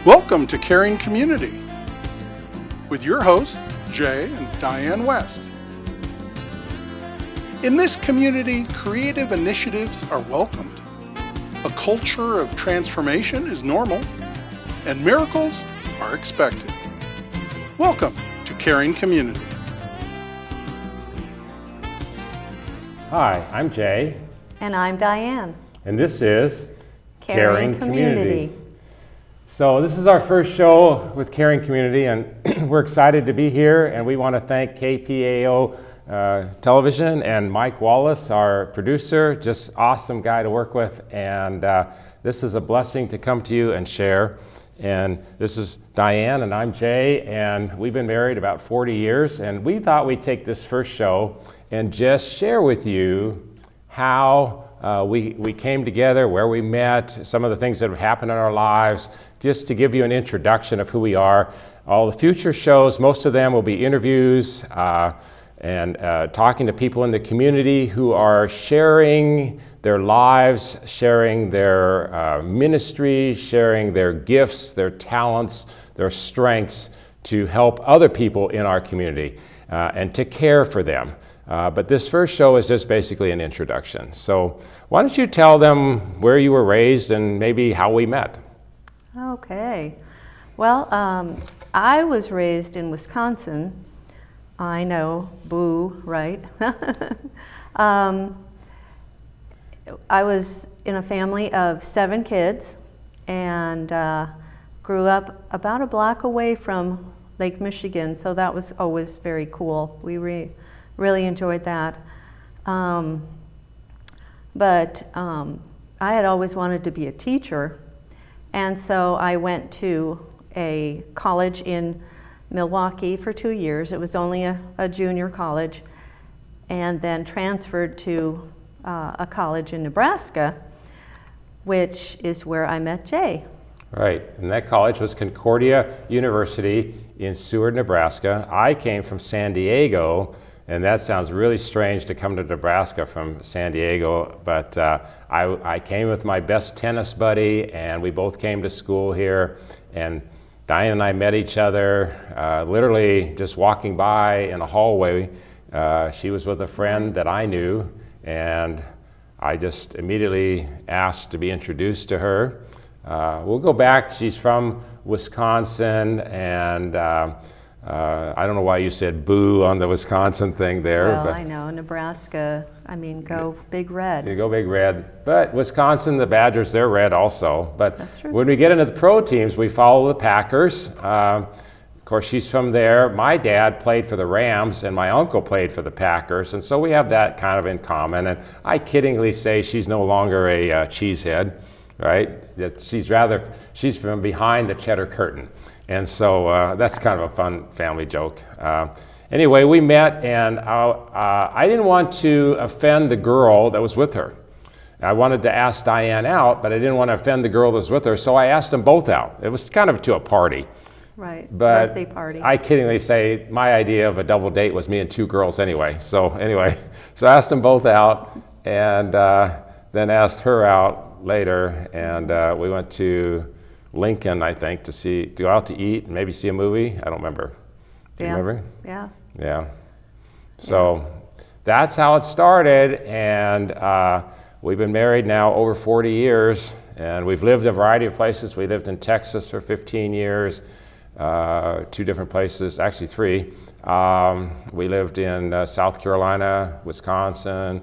Welcome to Caring Community with your hosts, Jay and Diane West. In this community, creative initiatives are welcomed. A culture of transformation is normal, and miracles are expected. Welcome to Caring Community. Hi, I'm Jay. And I'm Diane. And this is Caring Community. So this is our first show with Caring Community, and we're excited to be here, and we want to thank KPAO Television and Mike Wallace, our producer, just awesome guy to work with, and this is a blessing to come to you and share. And this is Diane, and I'm Jay, and we've been married about 40 years, and we thought we'd take this first show and just share with you how we came together, where we met, some of the things that have happened in our lives, just to give you an introduction of who we are. All the future shows, most of them will be interviews and talking to people in the community who are sharing their lives, sharing their ministry, sharing their gifts, their talents, their strengths to help other people in our community and to care for them. But this first show is just basically an introduction. So why don't you tell them where you were raised and maybe how we met? Okay. Well, I was raised in Wisconsin. I know, boo, right? I was in a family of 7 kids and grew up about a block away from Lake Michigan, so that was always very cool. We really enjoyed that. But I had always wanted to be a teacher, and so I went to a college in Milwaukee for 2 years. It was only a junior college, and then transferred to a college in Nebraska, which is where I met Jay. Right, and that college was Concordia University in Seward, Nebraska. I came from San Diego, and that sounds really strange to come to Nebraska from San Diego, but I came with my best tennis buddy, and we both came to school here, and Diane and I met each other literally just walking by in a hallway. She was with a friend that I knew, and I just immediately asked to be introduced to her. We'll go back. She's from Wisconsin, and I don't know why you said boo on the Wisconsin thing there. Well, but I know, Nebraska, I mean, go Big Red. You go Big Red. But Wisconsin, the Badgers, they're red also. But That's true. When we get into the pro teams, we follow the Packers. Of course, she's from there. My dad played for the Rams, and my uncle played for the Packers, and so we have that kind of in common. And I kiddingly say she's no longer a cheesehead, right? That she's from behind the cheddar curtain. And so that's kind of a fun family joke. Anyway, we met, and I didn't want to offend the girl that was with her. I wanted to ask Diane out, but I didn't want to offend the girl that was with her, so I asked them both out. It was kind of to a party. Right, But birthday party. I kiddingly say my idea of a double date was me and 2 girls anyway. So I asked them both out, and then asked her out later, and we went to Lincoln, I think, to go out to eat and maybe see a movie. I don't remember. Do you remember? Yeah. Yeah. So that's how it started, and we've been married now over 40 years, and we've lived a variety of places. We lived in Texas for 15 years, 2 different places, actually 3. We lived in South Carolina, Wisconsin,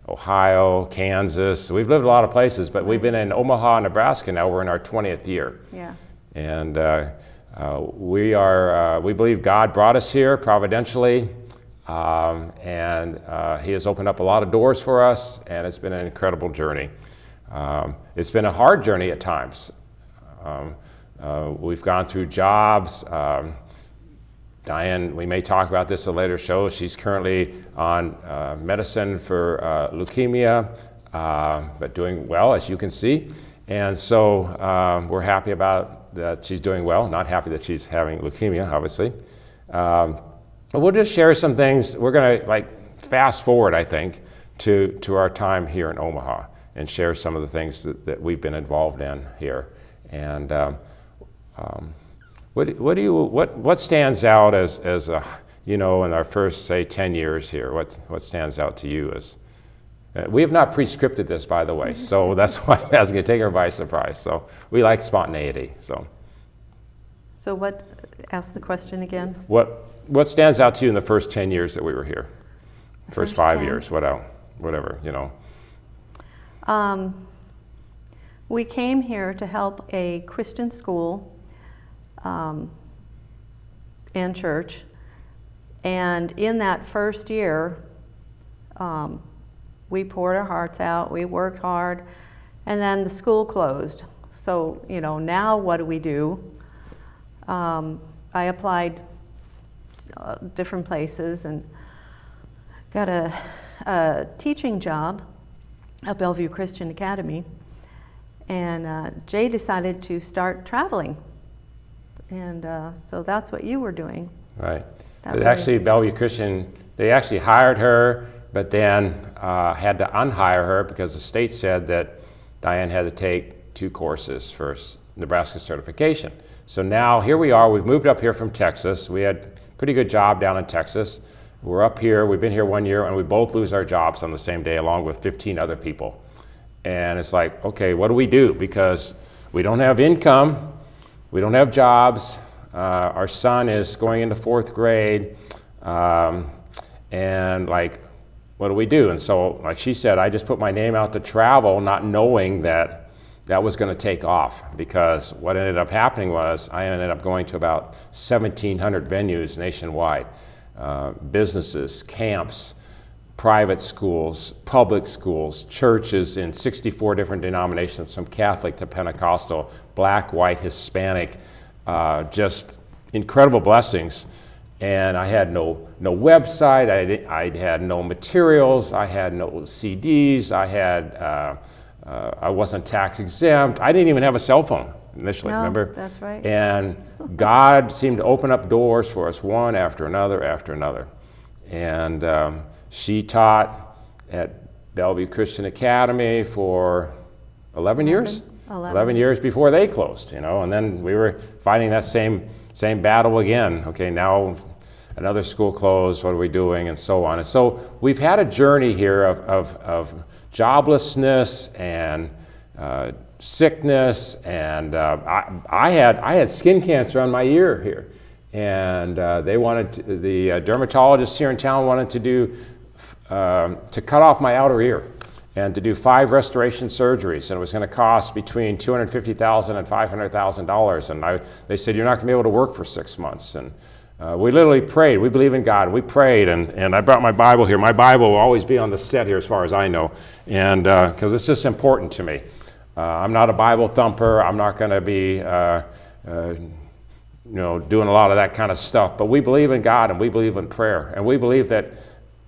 Ohio, Kansas. We've lived a lot of places, but we've been in Omaha, Nebraska now. We're in our 20th year. Yeah. And we believe God brought us here providentially, and He has opened up a lot of doors for us, and it's been an incredible journey. It's been a hard journey at times. We've gone through jobs. Diane, we may talk about this in a later show. She's currently on medicine for leukemia, but doing well, as you can see. And so we're happy about that she's doing well, not happy that she's having leukemia, obviously. We'll just share some things. We're going to fast forward, I think, to our time here in Omaha and share some of the things that we've been involved in here. And What stands out as a, you know, in our first, say, 10 years here? What stands out to you as? We have not pre-scripted this, by the way, so that's why I'm asking you to take her by surprise. So we like spontaneity. So what? Ask the question again. What stands out to you in the first 10 years that we were here? First 5 10? years, whatever, you know. We came here to help a Christian school and church, and in that first year, we poured our hearts out, we worked hard, and then the school closed. So, you know, now what do we do? I applied different places and got a teaching job at Bellevue Christian Academy, and Jay decided to start traveling, and so that's what you were doing. Right. Actually, Bellevue Christian, they actually hired her, but then had to unhire her because the state said that Diane had to take 2 courses for Nebraska certification. So now here we are, we've moved up here from Texas. We had a pretty good job down in Texas. We're up here, we've been here 1 year, and we both lose our jobs on the same day along with 15 other people. And it's like, okay, what do we do? Because we don't have income, we don't have jobs, our son is going into 4th grade, and like, what do we do? And so, like she said, I just put my name out to travel, not knowing that that was going to take off, because what ended up happening was I ended up going to about 1,700 venues nationwide, businesses, camps, private schools, public schools, churches in 64 different denominations, from Catholic to Pentecostal, black, white, Hispanic, just incredible blessings. And I had no website, I had no materials, I had no CDs, I wasn't tax exempt. I didn't even have a cell phone initially, remember? That's right. And God seemed to open up doors for us, one after another after another. And she taught at Bellevue Christian Academy for 11 years? 11 years before they closed, you know, and then we were fighting that same battle again. Okay, now another school closed, what are we doing, and so on. And so we've had a journey here of joblessness and sickness, and I had skin cancer on my ear here, and they wanted to, the dermatologist here in town wanted to cut off my outer ear and to do 5 restoration surgeries, and it was going to cost between $250,000 and $500,000. And they said, you're not going to be able to work for 6 months. And we literally prayed. We believe in God. We prayed, and I brought my Bible here. My Bible will always be on the set here as far as I know, and because it's just important to me. I'm not a Bible thumper. I'm not going to be doing a lot of that kind of stuff. But we believe in God, and we believe in prayer, and we believe that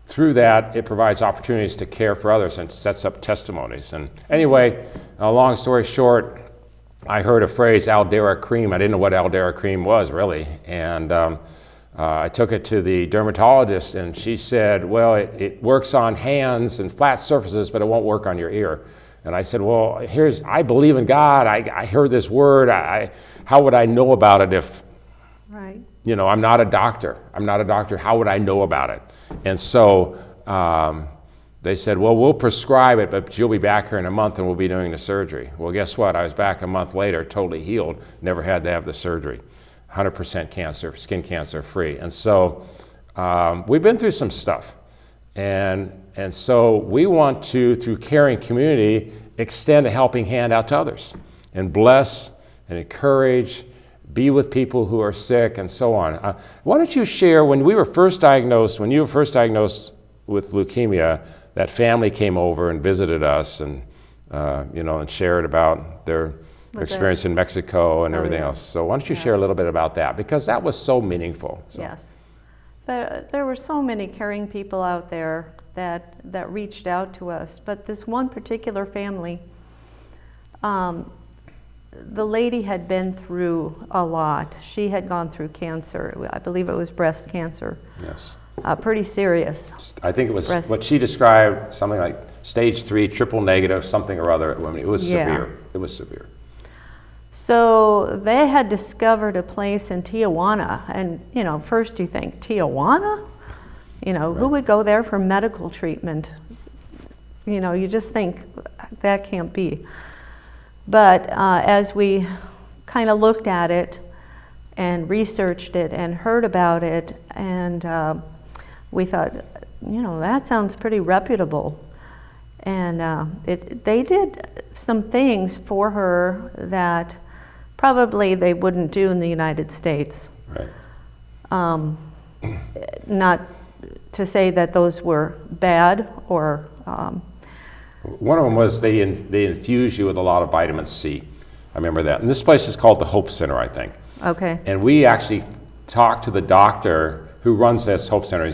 through that, it provides opportunities to care for others and sets up testimonies. And anyway, long story short, I heard a phrase, Aldera cream. I didn't know what Aldera cream was, really. And I took it to the dermatologist, and she said, well, it works on hands and flat surfaces, but it won't work on your ear. And I said, well, I believe in God. I heard this word. How would I know about it if... Right. You know, I'm not a doctor. How would I know about it? And so they said, well, we'll prescribe it, but you'll be back here in a month and we'll be doing the surgery. Well, guess what? I was back a month later, totally healed, never had to have the surgery. 100% cancer, skin cancer free. And so we've been through some stuff. And so we want to, through Caring Community, extend a helping hand out to others and bless and encourage, be with people who are sick, and so on. Why don't you share, when you were first diagnosed with leukemia, that family came over and visited us, and and shared about their experience in Mexico and everything else. So why don't you share a little bit about that, because that was so meaningful. So. Yes, there were so many caring people out there that reached out to us, but this one particular family. The lady had been through a lot. She had gone through cancer. I believe it was breast cancer. Yes. Pretty serious. I think it was what she described, something like stage 3, triple negative, something or other. I mean, it was severe. It was severe. So they had discovered a place in Tijuana, and first you think, Tijuana? Who would go there for medical treatment? You just think that can't be. But as we kind of looked at it and researched it and heard about it, and we thought, that sounds pretty reputable. And they did some things for her that probably they wouldn't do in the United States. Right. Not to say that those were bad or... One of them was they infuse you with a lot of vitamin C. I remember that. And this place is called the Hope Center, I think. Okay. And we actually talked to the doctor who runs this Hope Center.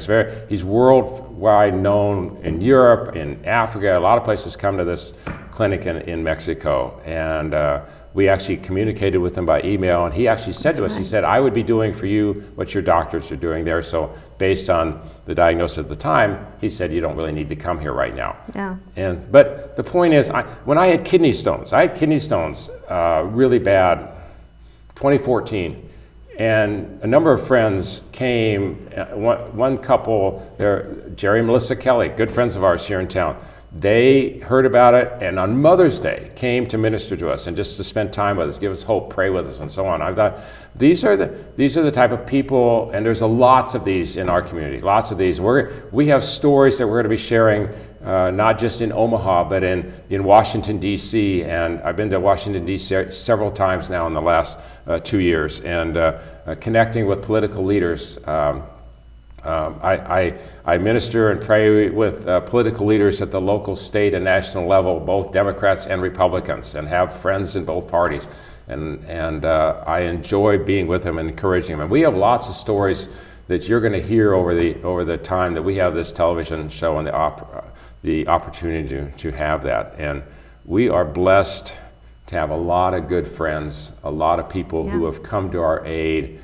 He's worldwide known in Europe, in Africa. A lot of places come to this clinic in Mexico. And we actually communicated with him by email, and he actually said to us, he said, I would be doing for you what your doctors are doing there. So based on the diagnosis at the time, he said, you don't really need to come here right now. Yeah. But the point is, when I had kidney stones really bad, 2014. And a number of friends came, one couple, Jerry and Melissa Kelly, good friends of ours here in town. They heard about it, and on Mother's Day came to minister to us and just to spend time with us, give us hope, pray with us, and so on. I thought these are the type of people, and there's lots of these in our community, lots of these. We have stories that we're going to be sharing, not just in Omaha, but in Washington, D.C., and I've been to Washington, D.C. several times now in the last 2 years, and connecting with political leaders. I minister and pray with political leaders at the local, state, and national level, both Democrats and Republicans, and have friends in both parties. And I enjoy being with them and encouraging them. And we have lots of stories that you're going to hear over the time that we have this television show and the opportunity to have that. And we are blessed to have a lot of good friends, a lot of people who have come to our aid.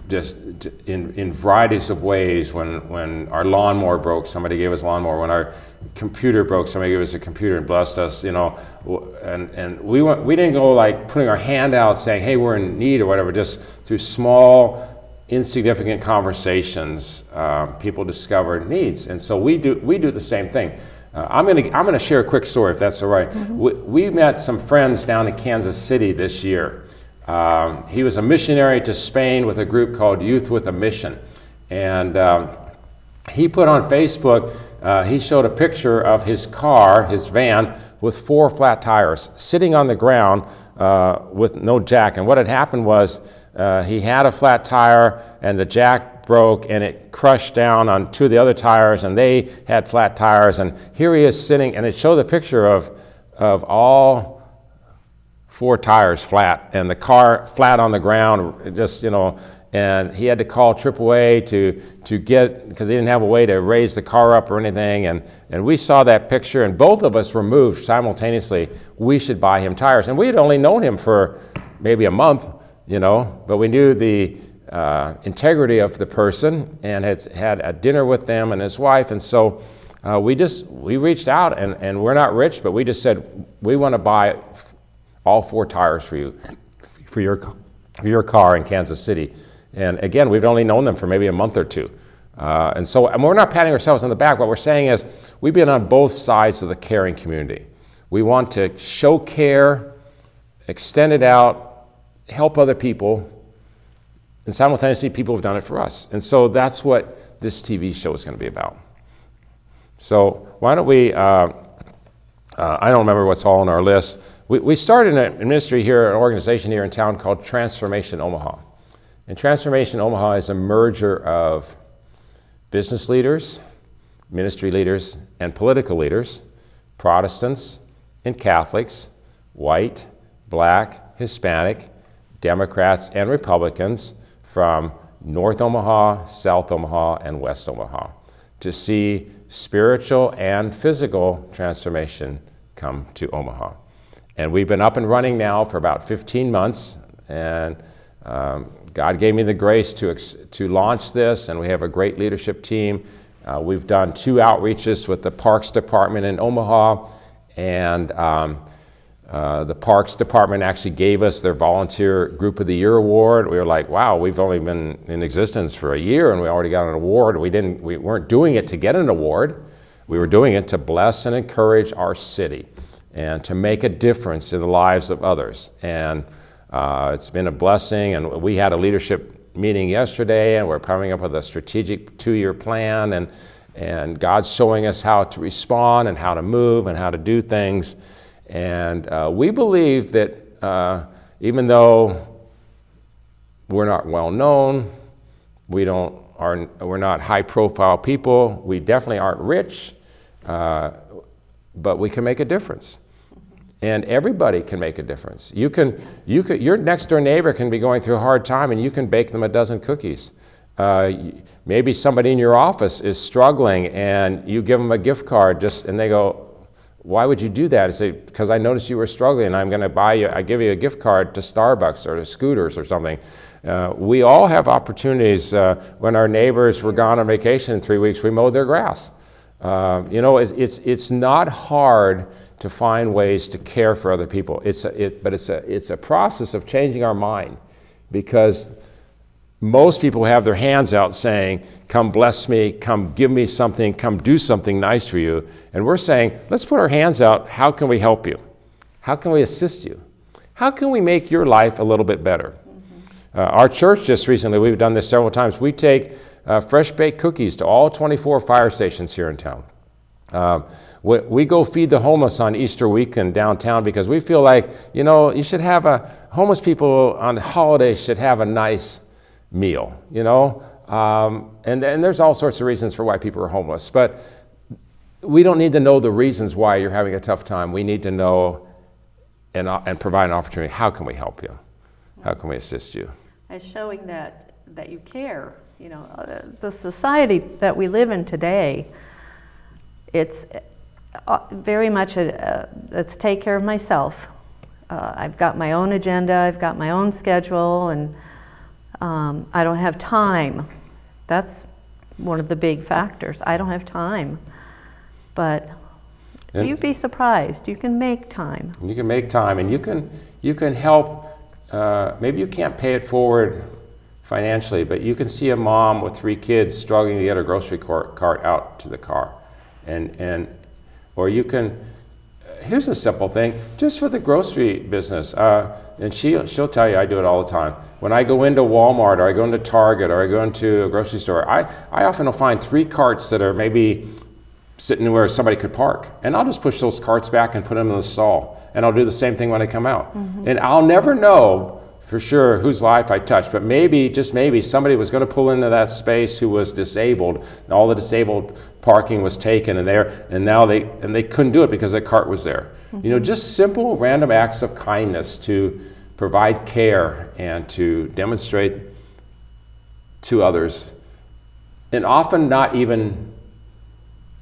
Just in varieties of ways. When our lawnmower broke, somebody gave us a lawnmower. When our computer broke, somebody gave us a computer and blessed us. And we didn't go like putting our hand out saying, "Hey, we're in need" or whatever. Just through small, insignificant conversations, people discovered needs, and so we do the same thing. I'm gonna share a quick story if that's all right. Mm-hmm. We met some friends down in Kansas City this year. He was a missionary to Spain with a group called Youth with a Mission. And he put on Facebook, he showed a picture of his car, his van, with 4 flat tires sitting on the ground with no jack. And what had happened was he had a flat tire and the jack broke and it crushed down on 2 of the other tires, and they had flat tires. And here he is sitting, and it showed the picture of all 4 tires flat, and the car flat on the ground, just, and he had to call AAA to get, because he didn't have a way to raise the car up or anything, and we saw that picture, and both of us were moved simultaneously. We should buy him tires, and we had only known him for maybe a month, but we knew the integrity of the person, and had a dinner with them and his wife, and so we reached out, and we're not rich, but we just said, we want to buy all 4 tires for you, for your car in Kansas City. And again, we've only known them for maybe a month or 2. And we're not patting ourselves on the back. What we're saying is we've been on both sides of the caring community. We want to show care, extend it out, help other people, and simultaneously people have done it for us. And so that's what this TV show is going to be about. So why don't we, I don't remember what's all on our list. We started a ministry here, an organization here in town called Transformation Omaha. And Transformation Omaha is a merger of business leaders, ministry leaders, and political leaders, Protestants and Catholics, white, black, Hispanic, Democrats, and Republicans from North Omaha, South Omaha, and West Omaha to see spiritual and physical transformation come to Omaha. And we've been up and running now for about 15 months, and God gave me the grace to launch this, and we have a great leadership team. We've done 2 outreaches with the Parks Department in Omaha, and The Parks Department actually gave us their Volunteer Group of the Year award. We were like, wow, we've only been in existence for a year and we already got an award. We weren't doing it to get an award. We were doing it to bless and encourage our city and to make a difference in the lives of others. And it's been a blessing. And we had a leadership meeting yesterday, and we're coming up with a strategic 2-year plan. And God's showing us how to respond and how to move and how to do things. And we believe that even though we're not well known, we're not high profile people, we definitely aren't rich, but we can make a difference. And everybody can make a difference. Your next door neighbor can be going through a hard time and you can bake them a dozen cookies. Maybe somebody in your office is struggling and you give them a gift card and they go, why would you do that? I say, because I noticed you were struggling and I'm going to I give you a gift card to Starbucks or to Scooters or something. We all have opportunities. When our neighbors were gone on vacation in 3 weeks, we mowed their grass. It's not hard to find ways to care for other people. But it's a process of changing our mind, because most people have their hands out saying, come bless me, come give me something, come do something nice for you. And we're saying, let's put our hands out. How can we help you? How can we assist you? How can we make your life a little bit better? Our church just recently, we've done this several times, we take fresh baked cookies to all 24 fire stations here in town. We go feed the homeless on Easter weekend downtown because we feel like, you should have homeless people on holidays should have a nice meal, and there's all sorts of reasons for why people are homeless, but we don't need to know the reasons why you're having a tough time. We need to know and provide an opportunity. How can we help you? How can we assist you? As showing that you care. The society that we live in today, it's very much let's take care of myself. I've got my own agenda, I've got my own schedule, and I don't have time. That's one of the big factors. I don't have time. But you'd be surprised. You can make time. You can make time, and you can help. Maybe you can't pay it forward financially, but you can see a mom with 3 kids struggling to get her grocery cart out to the car, or you can. Here's a simple thing, just for the grocery business, and she'll tell you, I do it all the time. When I go into Walmart, or I go into Target, or I go into a grocery store, I often will find 3 carts that are maybe sitting where somebody could park, and I'll just push those carts back and put them in the stall, and I'll do the same thing when I come out. And I'll never know for sure whose life I touched, but maybe, just maybe, somebody was going to pull into that space who was disabled, and all the disabled parking was taken, and now they couldn't do it because the cart was there. Just simple random acts of kindness to provide care and to demonstrate to others, and often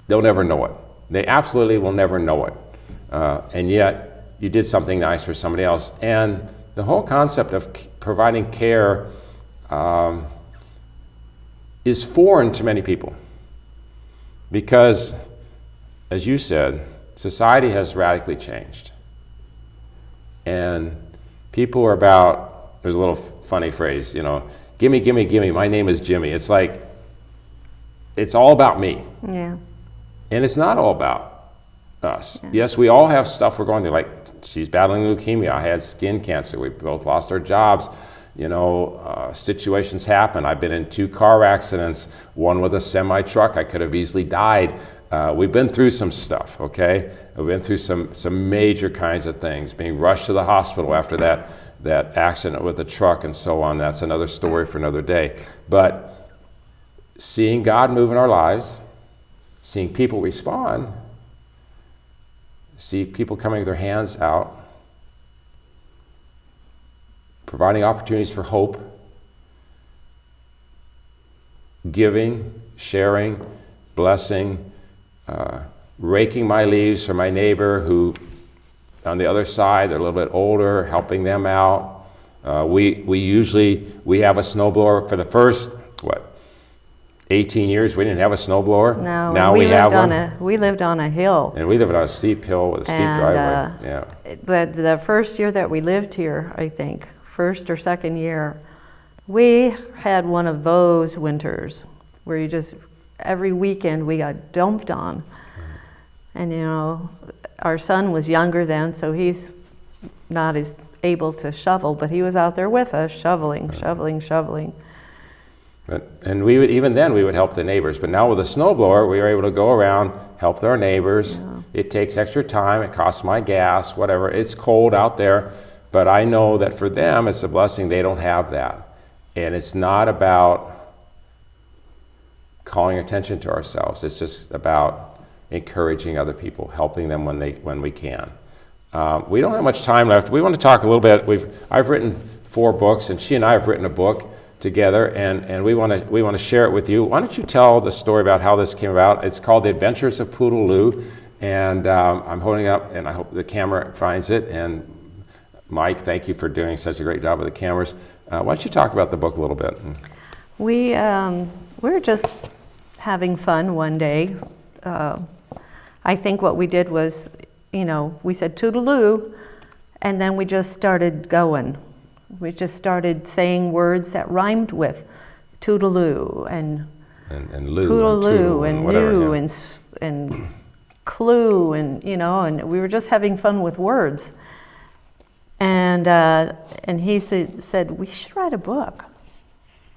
they'll never know it. They absolutely will never know it, and yet you did something nice for somebody else. And the whole concept of providing care is foreign to many people because, as you said, society has radically changed. And people are about, there's a little funny phrase, gimme, gimme, gimme, my name is Jimmy. It's like, it's all about me. Yeah. And it's not all about us. Yeah. Yes, we all have stuff we're going through, like she's battling leukemia, I had skin cancer, we both lost our jobs, situations happen. I've been in 2 car accidents, one with a semi-truck, I could have easily died. We've been through some stuff, okay? We've been through some major kinds of things, being rushed to the hospital after that accident with the truck and so on. That's another story for another day. But seeing God move in our lives, seeing people respond, see people coming with their hands out, providing opportunities for hope, giving, sharing, blessing, raking my leaves for my neighbor who on the other side, they're a little bit older, helping them out. We have a snowblower for the first, 18 years, we didn't have a snowblower. No, now we have lived one. we lived on a hill. And we live on a steep hill with a steep driveway. The first year that we lived here, I think, first or second year, we had one of those winters where you just, every weekend we got dumped on. And you know, our son was younger then, so he's not as able to shovel, but he was out there with us, shoveling. And we would, even then, we would help the neighbors. But now with a snowblower, we were able to go around, help our neighbors. Yeah. It takes extra time. It costs my gas, whatever. It's cold out there. But I know that for them, it's a blessing. They don't have that. And it's not about calling attention to ourselves. It's just about encouraging other people, helping them when we can. We don't have much time left. We want to talk a little bit. I've written 4 books, and she and I have written a book together, and we want to share it with you. Why don't you tell the story about how this came about? It's called The Adventures of Poodle-Loo, and I'm holding up, and I hope the camera finds it. And Mike, thank you for doing such a great job with the cameras. Why don't you talk about the book a little bit? We were just having fun one day. I think what we did was, you know, we said toodaloo, and then we just started going. We just started saying words that rhymed with toodaloo and loo poodaloo and whatever, new yeah. and clue, and you know, and we were just having fun with words. And he said we should write a book.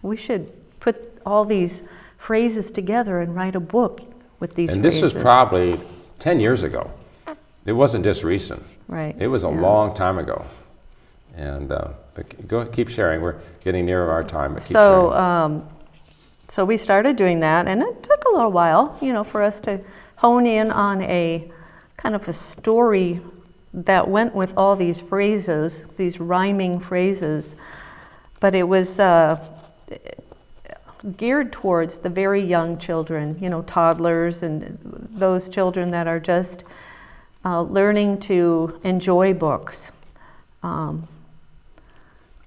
We should put all these phrases together and write a book with these phrases. And this was probably 10 years ago. It wasn't just recent. Right. It was a long time ago. And but keep sharing. We're getting near our time. But keep sharing. So we started doing that, and it took a little while, you know, for us to hone in on a kind of a story that went with all these phrases, these rhyming phrases. But it was geared towards the very young children, you know, toddlers and those children that are just learning to enjoy books.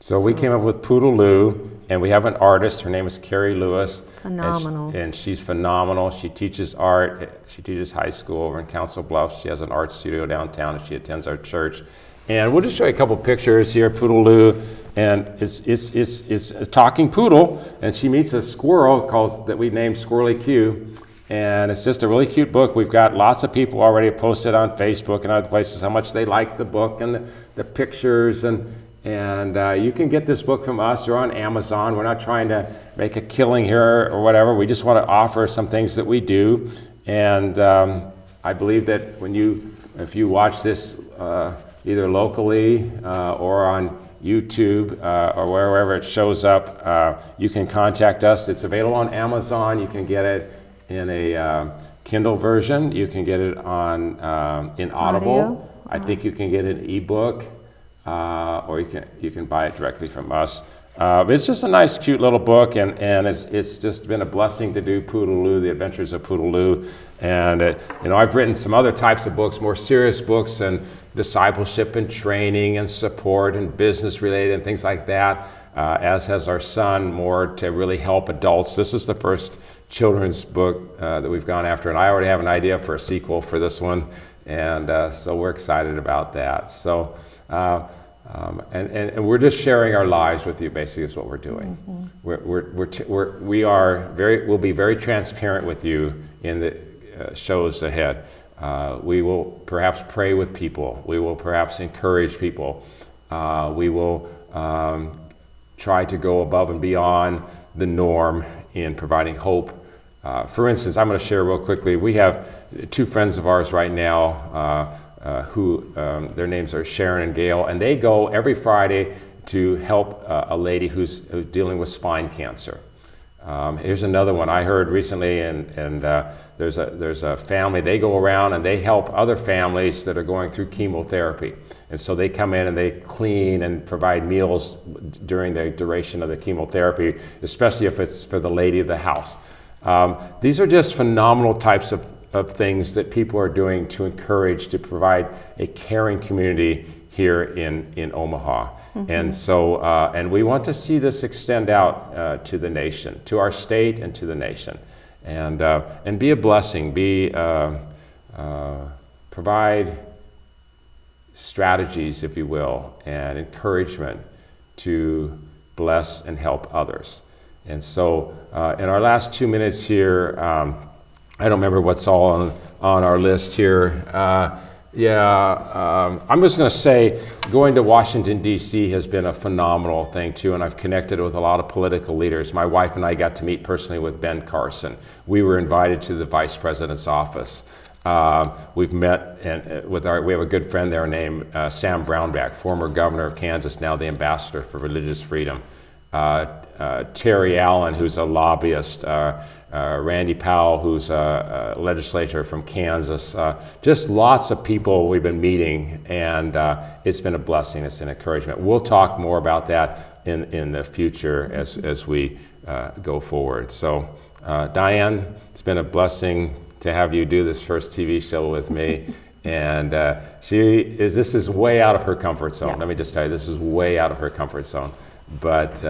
So we came up with Poodle-Loo, and we have an artist. Her name is Carrie Lewis. Phenomenal. And she's phenomenal. She teaches art. She teaches high school over in Council Bluffs. She has an art studio downtown, and she attends our church. And we'll just show you a couple pictures here, Poodle-Loo. And it's a talking poodle, and she meets a squirrel that we named Squirrely Q. And it's just a really cute book. We've got lots of people already posted on Facebook and other places how much they like the book and the pictures. And you can get this book from us or on Amazon. We're not trying to make a killing here or whatever. We just want to offer some things that we do. And I believe that if you watch this either locally or on YouTube or wherever it shows up, you can contact us. It's available on Amazon. You can get it in a Kindle version. You can get it in Audible. Audio. I think you can get an ebook. Or you can buy it directly from us. But it's just a nice, cute little book, and it's just been a blessing to do Poodle-Loo, The Adventures of Poodle-Loo. And you know, I've written some other types of books, more serious books, and discipleship and training and support and business related and things like that. As has our son, more to really help adults. This is the first children's book that we've gone after, and I already have an idea for a sequel for this one, and so we're excited about that. So. And we're just sharing our lives with you. Basically, is what we're doing. Mm-hmm. We'll be very transparent with you in the shows ahead. We will perhaps pray with people. We will perhaps encourage people. We will try to go above and beyond the norm in providing hope. For instance, I'm going to share real quickly. We have 2 friends of ours right now. Who their names are Sharon and Gail, and they go every Friday to help a lady who's dealing with spine cancer. Here's another one I heard recently, and there's a family. They go around and they help other families that are going through chemotherapy, and so they come in and they clean and provide meals during the duration of the chemotherapy, especially if it's for the lady of the house. These are just phenomenal types of things that people are doing to encourage, to provide a caring community here in Omaha. And so, and we want to see this extend out to the nation, to our state and to the nation. And be a blessing, provide strategies, if you will, and encouragement to bless and help others. And so in our last 2 minutes here, I don't remember what's all on our list here. I'm just going to say going to Washington, D.C. has been a phenomenal thing too, and I've connected with a lot of political leaders. My wife and I got to meet personally with Ben Carson. We were invited to the Vice President's office. We've met we have a good friend there named Sam Brownback, former governor of Kansas, now the ambassador for religious freedom. Terry Allen, who's a lobbyist, Randy Powell, who's a legislator from Kansas, just lots of people we've been meeting, and it's been a blessing, it's an encouragement. We'll talk more about that in the future as we go forward. So Diane, it's been a blessing to have you do this first TV show with me. And this is way out of her comfort zone. Yeah. Let me just tell you, this is way out of her comfort zone. But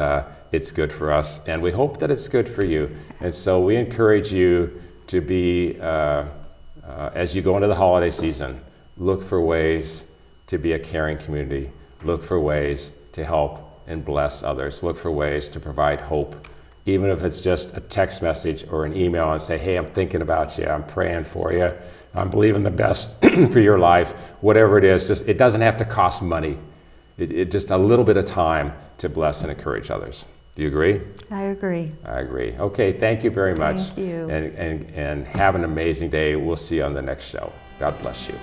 it's good for us, and we hope that it's good for you. And so we encourage you to be, as you go into the holiday season, look for ways to be a caring community. Look for ways to help and bless others. Look for ways to provide hope, even if it's just a text message or an email, and say, hey, I'm thinking about you, I'm praying for you, I'm believing the best for your life. Whatever it is, it doesn't have to cost money. It just a little bit of time to bless and encourage others. Do you agree? I agree. I agree. Okay, thank you very much. Thank you. And have an amazing day. We'll see you on the next show. God bless you.